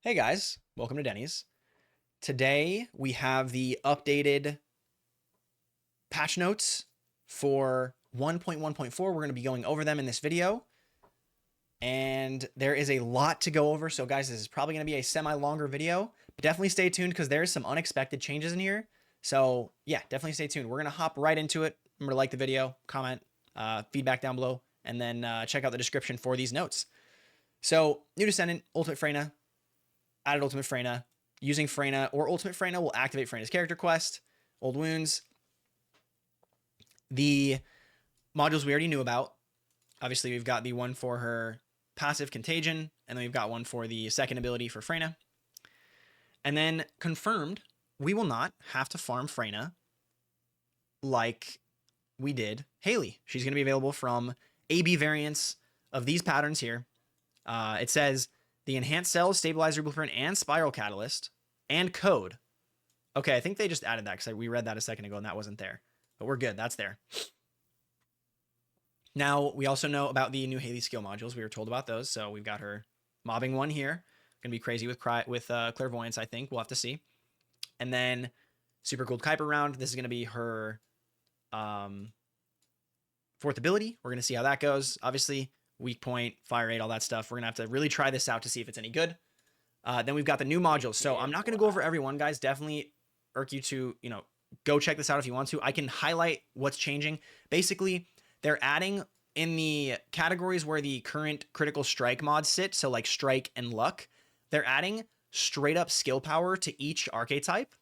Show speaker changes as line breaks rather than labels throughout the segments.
Hey guys, welcome to Denny's. Today we have the updated patch notes for 1.1.4. We're going to be going over them in this video. And there is a lot to go over. So guys, this is probably going to be a semi-longer video, but definitely stay tuned because there's some unexpected changes in here. So yeah, definitely stay tuned. We're going to hop right into it. Remember to like the video, comment, feedback down below, and then check out the description for these notes. So new Descendant, Ultimate Freyna, added Ultimate Freyna. Using Freyna or Ultimate Freyna will activate Freyna's character quest, Old Wounds. The modules we already knew about. Obviously, we've got the one for her passive Contagion, and then we've got one for the second ability for Freyna. And then confirmed, we will not have to farm Freyna like we did HAILEY. She's going to be available from AB variants of these patterns here. It says the Enhanced Cells, Stabilizer Blueprint, and Spiral Catalyst, and Code. Okay, I think they just added that because we read that a second ago and that wasn't there. But we're good. That's there. Now, we also know about the new HAILEY skill modules. We were told about those. So we've got her mobbing one here. Going to be crazy with Clairvoyance, I think. We'll have to see. And then Super Gold Kuiper round. This is going to be her fourth ability. We're going to see how that goes. Obviously, weak point, fire rate, all that stuff. We're going to have to really try this out to see if it's any good. Then we've got the new modules. So I'm not going to go over everyone, guys. Definitely urge you to, go check this out if you want to. I can highlight what's changing. Basically, they're adding in the categories where the current critical strike mods sit, so like strike and luck, they're adding straight up skill power to each archetype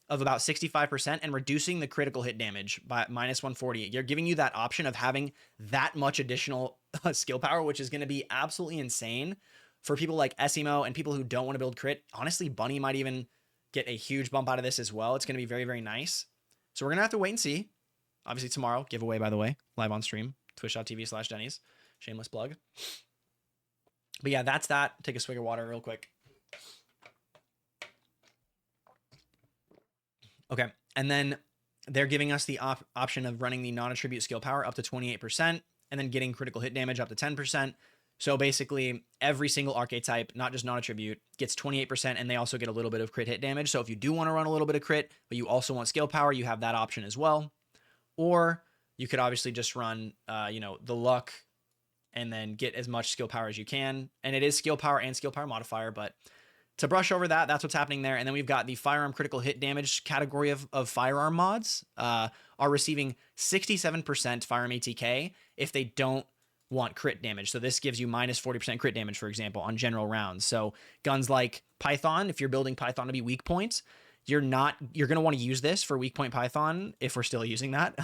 of about 65% and reducing the critical hit damage by minus 140. You're giving you that option of having that much additional skill power, which is going to be absolutely insane for people like Esimo and people who don't want to build crit. Honestly, Bunny might even get a huge bump out of this as well. It's going to be very, very nice. So we're going to have to wait and see. Obviously tomorrow, giveaway, by the way, live on stream, twitch.tv/Denny's. Shameless plug. But yeah, that's that. Take a swig of water real quick. Okay. And then they're giving us the option of running the non-attribute skill power up to 28% and then getting critical hit damage up to 10%. So basically, every single archetype, not just non-attribute, gets 28%, and they also get a little bit of crit hit damage. So if you do want to run a little bit of crit, but you also want skill power, you have that option as well. Or you could obviously just run, the luck and then get as much skill power as you can. And it is skill power and skill power modifier, but to brush over that, that's what's happening there. And then we've got the firearm critical hit damage category of firearm mods are receiving 67% firearm ATK if they don't want crit damage. So this gives you minus 40% crit damage, for example, on general rounds. So guns like Python, if you're building Python to be weak points, you're going to want to use this for weak point Python if we're still using that.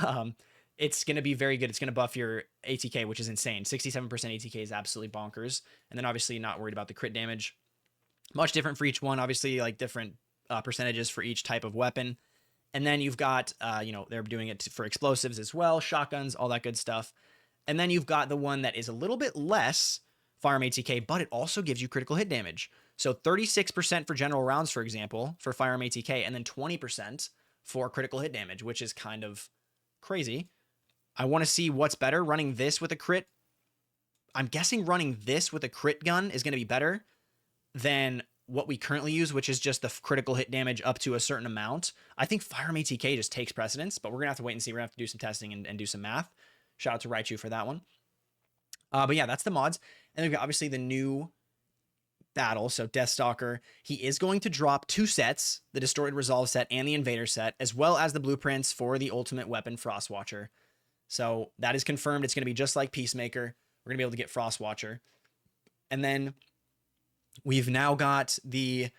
It's going to be very good. It's going to buff your ATK, which is insane. 67% ATK is absolutely bonkers. And then obviously not worried about the crit damage. Much different for each one, obviously, like different percentages for each type of weapon. And then you've got, they're doing it for explosives as well, shotguns, all that good stuff. And then you've got the one that is a little bit less firearm ATK, but it also gives you critical hit damage. So 36% for general rounds, for example, for firearm ATK, and then 20% for critical hit damage, which is kind of crazy. I want to see what's better, running this with a crit. I'm guessing running this with a crit gun is going to be better than what we currently use, which is just the critical hit damage up to a certain amount. I think firearm ATK just takes precedence, but we're going to have to wait and see. We're going to have to do some testing and do some math. Shout out to Raichu for that one. But yeah, that's the mods. And we've got obviously the new battle. So Deathstalker, he is going to drop 2 sets, the Distorted Resolve set and the Invader set, as well as the blueprints for the ultimate weapon, Frostwatcher. So that is confirmed. It's going to be just like Peacemaker. We're going to be able to get Frostwatcher. And then we've now got the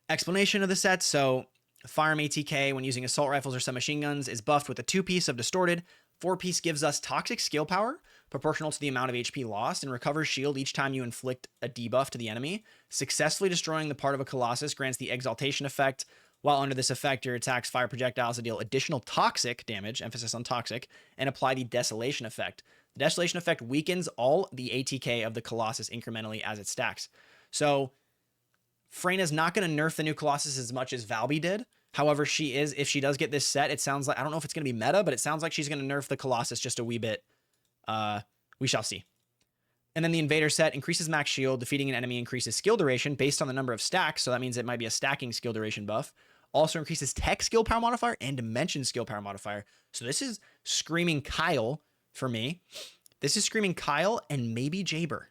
explanation of the set. So firearm ATK when using assault rifles or submachine guns is buffed with a 2-piece of Distorted. 4-piece gives us toxic skill power proportional to the amount of HP lost and recovers shield each time you inflict a debuff to the enemy. Successfully destroying the part of a Colossus grants the Exaltation effect. While under this effect, your attacks fire projectiles to deal additional toxic damage, emphasis on toxic, and apply the Desolation effect. The Desolation effect weakens all the ATK of the Colossus incrementally as it stacks. So Freyna's not going to nerf the new Colossus as much as Valby did. However, if she does get this set, it sounds like, I don't know if it's going to be meta, but it sounds like she's going to nerf the Colossus just a wee bit. We shall see. And then the Invader set increases max shield. Defeating an enemy increases skill duration based on the number of stacks. So that means it might be a stacking skill duration buff. Also increases tech skill power modifier and dimension skill power modifier. So this is screaming Kyle for me. This is screaming Kyle and maybe Jaber.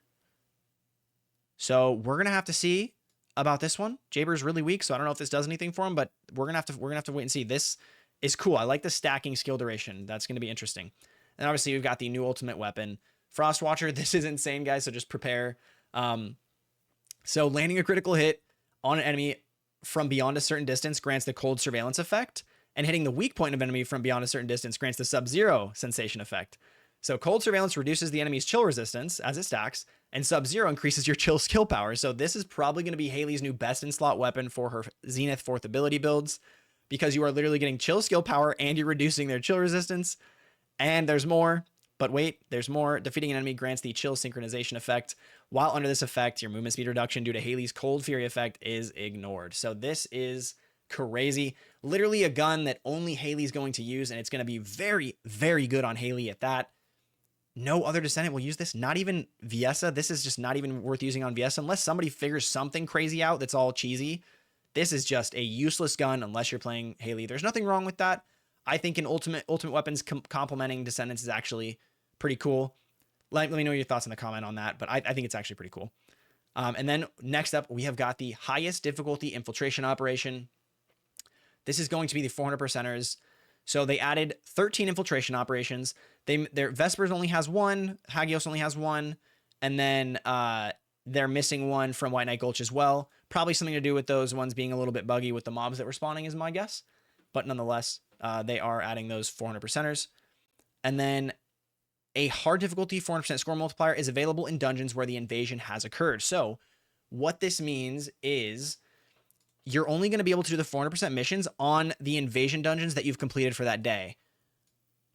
So we're going to have to see about this one. Jaber's really weak, so I don't know if this does anything for him, but we're going to have to wait and see. This is cool. I like the stacking skill duration. That's going to be interesting. And obviously we've got the new ultimate weapon, Frostwatcher. This is insane, guys, so just prepare. So landing a critical hit on an enemy from beyond a certain distance grants the cold surveillance effect, and hitting the weak point of enemy from beyond a certain distance grants the Sub-Zero sensation effect. So cold surveillance reduces the enemy's chill resistance as it stacks, and Sub-Zero increases your chill skill power. So this is probably going to be Hailey's new best in slot weapon for her Zenith 4th ability builds, because you are literally getting chill skill power and you're reducing their chill resistance. And there's more, but wait, there's more. Defeating an enemy grants the chill synchronization effect. While under this effect, your movement speed reduction due to Hailey's cold fury effect is ignored. So this is crazy. Literally a gun that only Hailey's going to use, and it's going to be very, very good on Hailey at that. No other Descendant will use this. Not even Viessa. This is just not even worth using on Viessa unless somebody figures something crazy out that's all cheesy. This is just a useless gun unless you're playing Hailey. There's nothing wrong with that. I think in Ultimate Weapons complementing Descendants is actually pretty cool. Let me know your thoughts in the comment on that, but I think it's actually pretty cool. And then next up, we have got the highest difficulty infiltration operation. This is going to be the 400%ers. So they added 13 infiltration operations. Their Vespers only has one, Hagios only has one, and then they're missing one from White Knight Gulch as well. Probably something to do with those ones being a little bit buggy with the mobs that were spawning is my guess. But nonetheless, they are adding those 400%ers. And then a hard difficulty 400% score multiplier is available in dungeons where the invasion has occurred. So what this means is you're only going to be able to do the 400% missions on the invasion dungeons that you've completed for that day.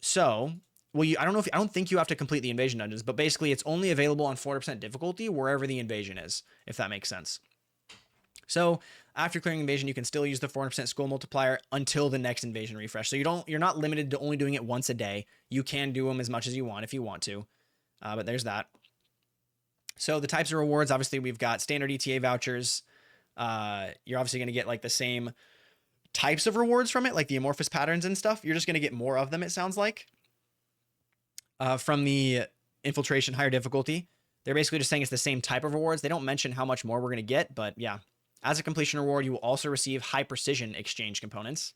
So, well, I don't think you have to complete the invasion dungeons, but basically it's only available on 400% difficulty wherever the invasion is, if that makes sense. So after clearing invasion, you can still use the 400% skill multiplier until the next invasion refresh. So you're not limited to only doing it once a day. You can do them as much as you want if you want to, but there's that. So the types of rewards, obviously we've got standard ETA vouchers. You're obviously going to get like the same types of rewards from it, like the amorphous patterns and stuff. You're just going to get more of them, it sounds like, from the infiltration higher difficulty. They're basically just saying it's the same type of rewards. They don't mention how much more we're going to get, but yeah. As a completion reward, you will also receive high precision exchange components.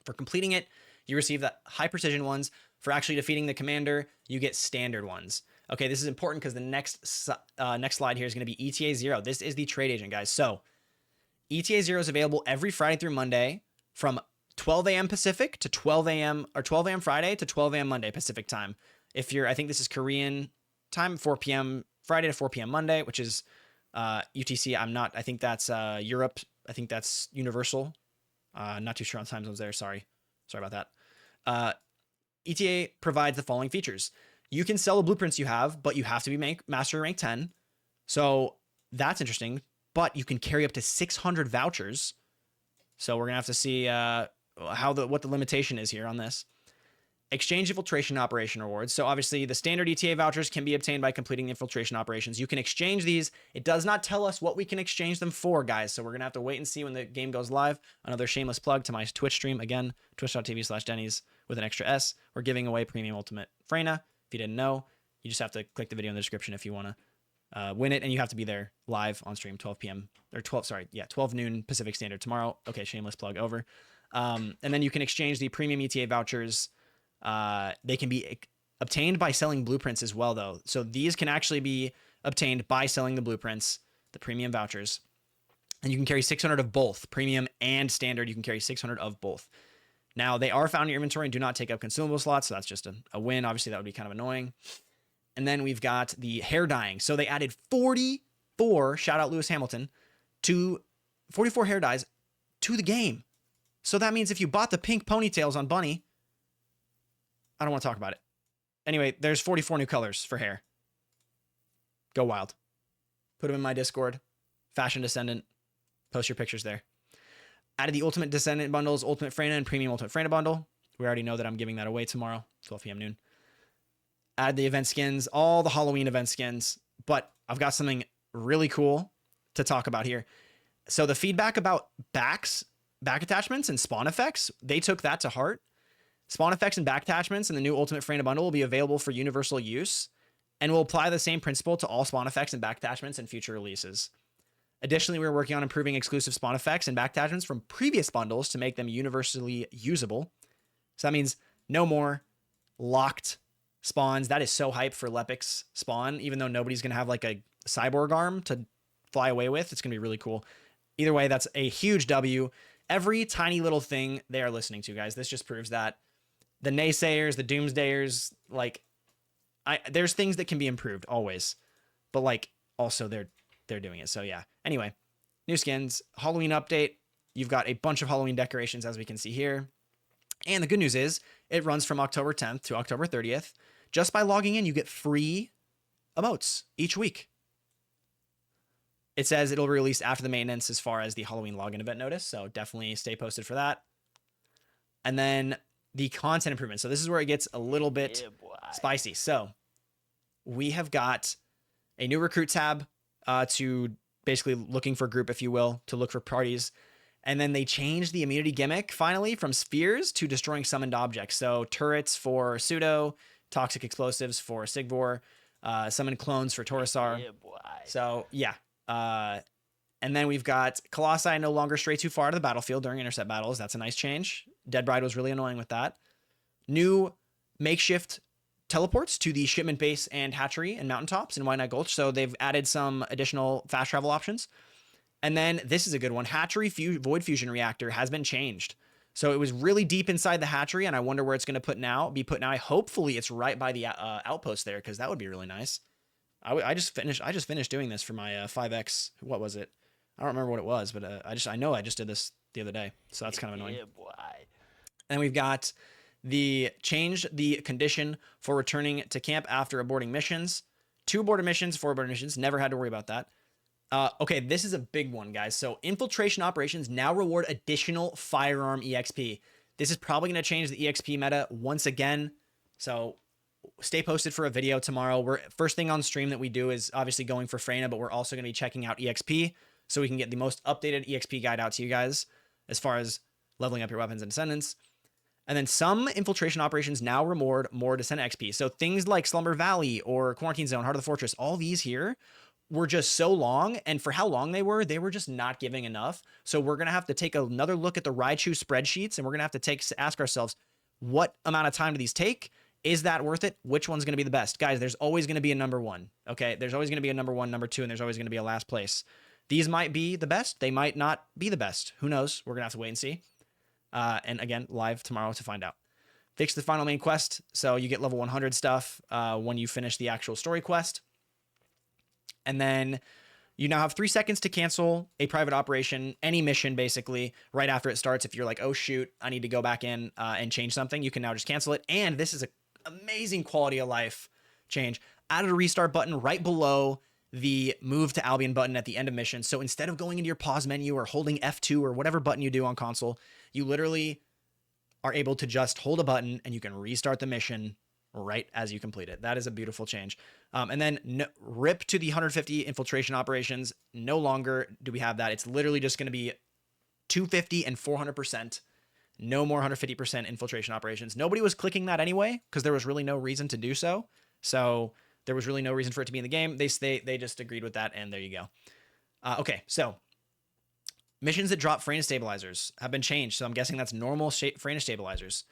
For completing it, you receive the high precision ones. For actually defeating the commander, you get standard ones. Okay, this is important because the next slide here is going to be ETA 0. This is the trade agent, guys. So ETA 0 is available every Friday through Monday from 12 a.m. Pacific to 12 a.m. or 12 a.m. Friday to 12 a.m. Monday Pacific time. I think this is Korean time, 4 p.m. Friday to 4 p.m. Monday, which is UTC. I think that's Europe. I think that's universal. Not too sure on time zones there. Sorry about that. ETA provides the following features. You can sell the blueprints you have, but you have to be master rank 10. So that's interesting, but you can carry up to 600 vouchers. So we're going to have to see what the limitation is here on this. Exchange infiltration operation rewards. So obviously the standard ETA vouchers can be obtained by completing infiltration operations. You can exchange these. It does not tell us what we can exchange them for, guys. So we're going to have to wait and see when the game goes live. Another shameless plug to my Twitch stream. Again, twitch.tv/Denny's with an extra S. We're giving away Premium Ultimate Freyna. If you didn't know, you just have to click the video in the description if you want to win it. And you have to be there live on stream 12 noon Pacific Standard tomorrow. Okay, shameless plug over. And then you can exchange the Premium ETA vouchers. They can be obtained by selling blueprints as well, though. So these can actually be obtained by selling the blueprints, the premium vouchers. And you can carry 600 of both, premium and standard. You can carry 600 of both. Now, they are found in your inventory and do not take up consumable slots, so that's just a win. Obviously, that would be kind of annoying. And then we've got the hair dyeing. So they added 44, shout out Lewis Hamilton, to 44 hair dyes to the game. So that means if you bought the pink ponytails on Bunny, I don't want to talk about it. Anyway, there's 44 new colors for hair. Go wild. Put them in my Discord. Fashion Descendant. Post your pictures there. Added the Ultimate Descendant bundles, Ultimate Freyna and Premium Ultimate Freyna bundle. We already know that I'm giving that away tomorrow, 12 p.m. noon. add the event skins, all the Halloween event skins. But I've got something really cool to talk about here. So the feedback about back attachments and spawn effects, they took that to heart. Spawn effects and back attachments in the new Ultimate Freyna bundle will be available for universal use and will apply the same principle to all spawn effects and back attachments in future releases. Additionally, we're working on improving exclusive spawn effects and back attachments from previous bundles to make them universally usable. So that means no more locked spawns. That is so hype for Lepic's spawn, even though nobody's going to have like a cyborg arm to fly away with. It's going to be really cool. Either way, that's a huge W. Every tiny little thing they are listening to, guys. This just proves that the naysayers, the doomsdayers, like, there's things that can be improved always, but like also they're doing it. So yeah. Anyway, new skins, Halloween update. You've got a bunch of Halloween decorations, as we can see here. And the good news is it runs from October 10th to October 30th. Just by logging in, you get free emotes each week. It says it'll release after the maintenance as far as the Halloween login event notice. So definitely stay posted for that. And then the content improvement. So this is where it gets a little bit spicy. So we have got a new recruit tab to basically looking for group, if you will, to look for parties. And then they changed the immunity gimmick finally from spheres to destroying summoned objects. So turrets for Pseudo, toxic explosives for Sigvor, summoned clones for Torosar. So yeah. And then we've got Colossi no longer stray too far to the battlefield during intercept battles. That's a nice change. Dead Bride was really annoying with that. New makeshift teleports to the shipment base and hatchery and mountaintops in White Knight Gulch. So they've added some additional fast travel options. And then this is a good one. Hatchery Void Fusion Reactor has been changed. So it was really deep inside the hatchery, and I wonder where it's going to be put now. Hopefully it's right by the outpost there, because that would be really nice. I just finished doing this for my 5X. What was it? I don't remember what it was, but I know I just did this the other day. So that's kind of annoying. And we've got changed the condition for returning to camp after aborting missions. 2 aborted missions, 4 aborted missions. Never had to worry about that. Okay, this is a big one, guys. So infiltration operations now reward additional firearm EXP. This is probably going to change the EXP meta once again. So stay posted for a video tomorrow. First thing on stream that we do is obviously going for Freyna, but we're also going to be checking out EXP so we can get the most updated EXP guide out to you guys as far as leveling up your weapons and Descendants. And then some infiltration operations now reward more Descendant XP. So things like Slumber Valley or Quarantine Zone, Heart of the Fortress, all these here were just so long, and for how long they were just not giving enough. So we're going to have to take another look at the Raichu spreadsheets, and we're going to have to ask ourselves, what amount of time do these take? Is that worth it? Which one's going to be the best? Guys, there's always going to be a number 1, okay? There's always going to be a number 1, number 2, and there's always going to be a last place. These might be the best. They might not be the best. Who knows? We're going to have to wait and see. And again, live tomorrow to find out. Fix the final main quest, so you get level 100 stuff when you finish the actual story quest. And then you now have 3 seconds to cancel a private operation, any mission basically, right after it starts. If you're like, oh shoot, I need to go back in and change something, you can now just cancel it. And this is an amazing quality of life change. Added a restart button right below the move to Albion button at the end of mission. So instead of going into your pause menu or holding F2 or whatever button you do on console, you literally are able to just hold a button and you can restart the mission right as you complete it. That is a beautiful change. And then rip to the 150 infiltration operations. No longer do we have that. It's literally just going to be 250 and 400%. No more 150% infiltration operations. Nobody was clicking that anyway because there was really no reason to do so. So there was really no reason for it to be in the game. They just agreed with that, and there you go. Okay, so missions that drop Freyna stabilizers have been changed. So I'm guessing that's normal Freyna stabilizers.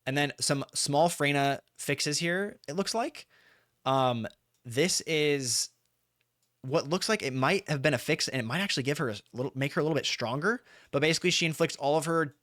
And then some small Freyna fixes here, it looks like. This is what looks like it might have been a fix, and it might actually make her a little bit stronger. But basically, she inflicts all of her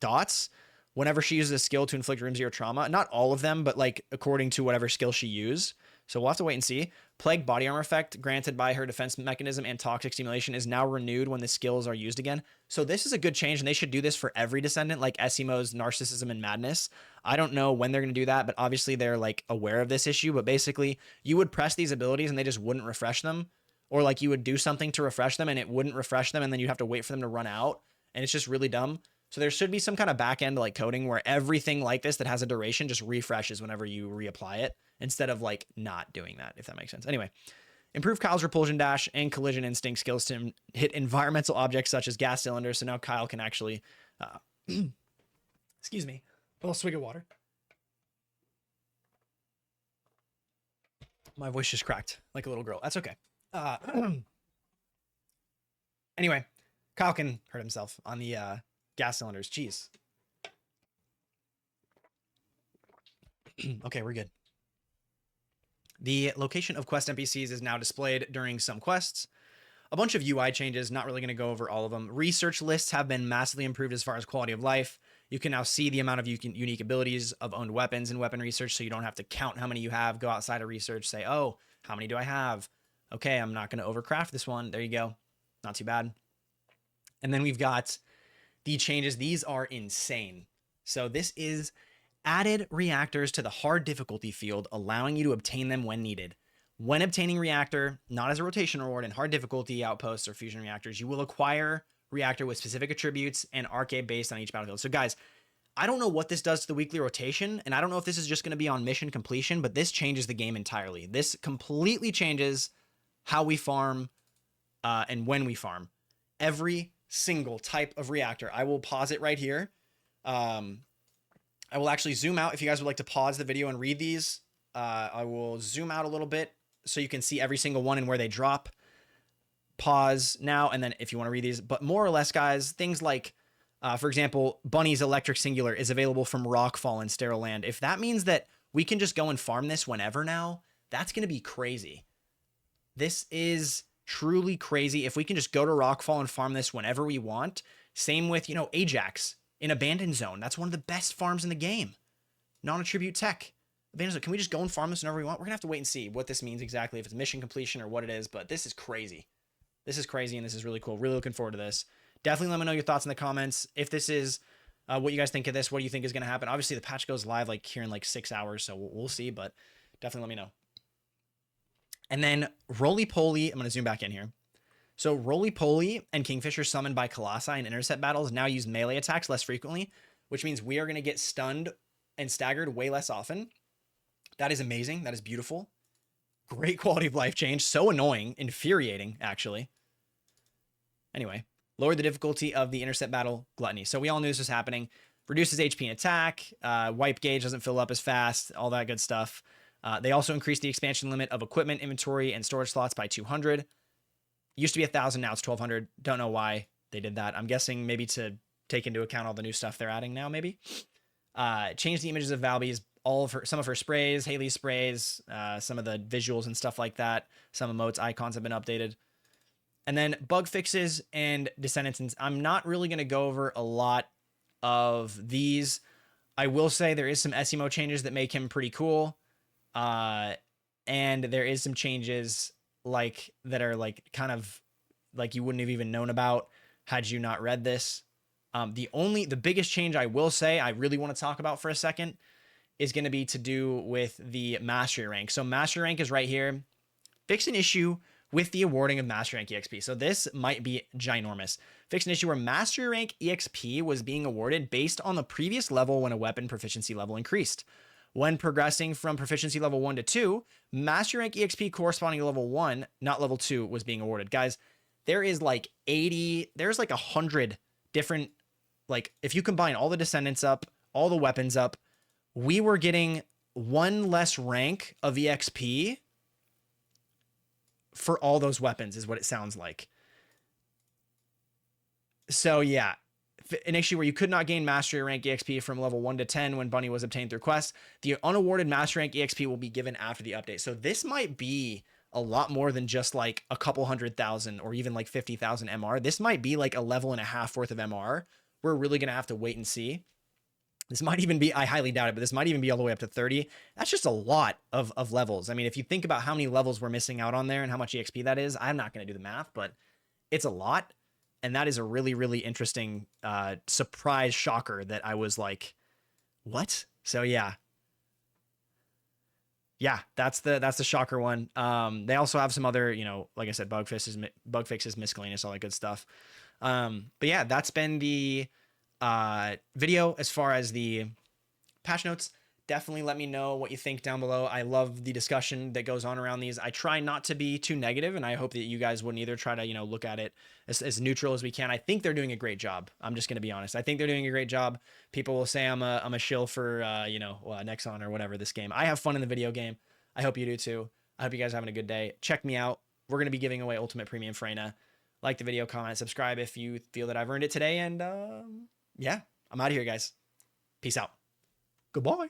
dots whenever she uses a skill to inflict room 0 trauma. Not all of them, but like according to whatever skill she used. So we'll have to wait and see. Plague body armor effect granted by her defense mechanism and toxic stimulation is now renewed when the skills are used again. So this is a good change, and they should do this for every Descendant, like Esimo's Narcissism and Madness. I don't know when they're going to do that, but obviously they're like aware of this issue. But basically, you would press these abilities and they just wouldn't refresh them. Or like you would do something to refresh them and it wouldn't refresh them, and then you have to wait for them to run out. And it's just really dumb. So there should be some kind of back end like coding where everything like this that has a duration just refreshes whenever you reapply it instead of like not doing that, if that makes sense. Anyway, improve Kyle's repulsion dash and collision instinct skills to hit environmental objects such as gas cylinders. So now Kyle can actually, excuse me, a little swig of water. My voice just cracked like a little girl. That's okay. Anyway, Kyle can hurt himself on the gas cylinders. Jeez. Okay, we're good. The location of quest NPCs is now displayed during some quests. A bunch of UI changes, not really going to go over all of them. Research lists have been massively improved as far as quality of life. You can now see the amount of unique abilities of owned weapons in weapon research, so you don't have to count how many you have, go outside of research, say, oh, how many do I have? Okay, I'm not going to overcraft this one. There you go. Not too bad. And then we've got the changes. These are insane. So this is added reactors to the hard difficulty field, allowing you to obtain them when needed. When obtaining reactor, not as a rotation reward in hard difficulty outposts or fusion reactors, you will acquire reactor with specific attributes and arcade based on each battlefield. So guys, I don't know what this does to the weekly rotation, and I don't know if this is just going to be on mission completion, but this changes the game entirely. This completely changes how we farm and when we farm. Every single type of reactor. I will pause it right here. I will actually zoom out if you guys would like to pause the video and read these. I will zoom out a little bit so you can see every single one and where they drop. Pause now, and then if you want to read these. But more or less, guys, things like, for example, Bunny's Electric Singular is available from Rockfall and Sterile Land. If that means that we can just go and farm this whenever now, that's going to be crazy. This is truly crazy. If we can just go to Rockfall and farm this whenever we want. Same with, Ajax in Abandoned Zone. That's one of the best farms in the game. Non-attribute tech. Abandoned Zone. Can we just go and farm this whenever we want? We're going to have to wait and see what this means exactly, if it's mission completion or what it is, but this is crazy. This is crazy, and this is really cool. Really looking forward to this. Definitely let me know your thoughts in the comments. If this is what you guys think of this, what do you think is going to happen? Obviously, the patch goes live like here in like 6 hours, so we'll see, but definitely let me know. And then Roly-Poly, I'm going to zoom back in here. So Roly-Poly and Kingfisher summoned by Colossi in intercept battles now use melee attacks less frequently, which means we are going to get stunned and staggered way less often. That is amazing. That is beautiful. Great quality of life change. So annoying. Infuriating, actually. Anyway, lowered the difficulty of the intercept battle, Gluttony. So we all knew this was happening. Reduces HP and attack. Wipe gauge doesn't fill up as fast. All that good stuff. They also increased the expansion limit of equipment, inventory, and storage slots by 200. Used to be 1,000, now it's 1,200. Don't know why they did that. I'm guessing maybe to take into account all the new stuff they're adding now, maybe. Changed the images of Valby's, some of her sprays, Hailey's sprays, some of the visuals and stuff like that. Some emotes, icons have been updated. And then bug fixes and Descendants. I'm not really going to go over a lot of these. I will say there is some SEMO changes that make him pretty cool. And there is some changes that are kind of like you wouldn't have even known about had you not read this. The biggest change I will say I really want to talk about for a second is going to be to do with the mastery rank. So mastery rank is right here. Fix an issue with the awarding of mastery rank EXP. So this might be ginormous. Fix an issue where mastery rank EXP was being awarded based on the previous level when a weapon proficiency level increased. When progressing from proficiency level 1 to 2, mastery rank EXP corresponding to level 1, not level 2, was being awarded. Guys, there's like 100 different, if you combine all the Descendants up, all the weapons up, we were getting one less rank of EXP for all those weapons is what it sounds like. So yeah, an issue where you could not gain mastery rank EXP from level 1 to 10 when Bunny was obtained through quests. The unawarded mastery rank EXP will be given after the update. So this might be a lot more than just like a couple 100,000 or even like 50,000 MR. This might be like a level and a half worth of MR. We're really going to have to wait and see. This might even be, I highly doubt it, but this might even be all the way up to 30. That's just a lot of levels. I mean, if you think about how many levels we're missing out on there and how much EXP that is, I'm not going to do the math, but it's a lot. And that is a really, really interesting surprise shocker that I was like, what? So yeah. Yeah, that's the shocker one. They also have some other, like I said, bug fixes, miscellaneous, all that good stuff. But yeah, that's been the video as far as the patch notes. Definitely let me know what you think down below. I love the discussion that goes on around these. I try not to be too negative, and I hope that you guys wouldn't either. Try to, look at it as neutral as we can. I think they're doing a great job. I'm just going to be honest. I think they're doing a great job. People will say I'm a shill for, Nexon or whatever this game. I have fun in the video game. I hope you do too. I hope you guys are having a good day. Check me out. We're going to be giving away Ultimate Premium Freyna. Like the video, comment, subscribe if you feel that I've earned it today. And yeah, I'm out of here, guys. Peace out. Goodbye.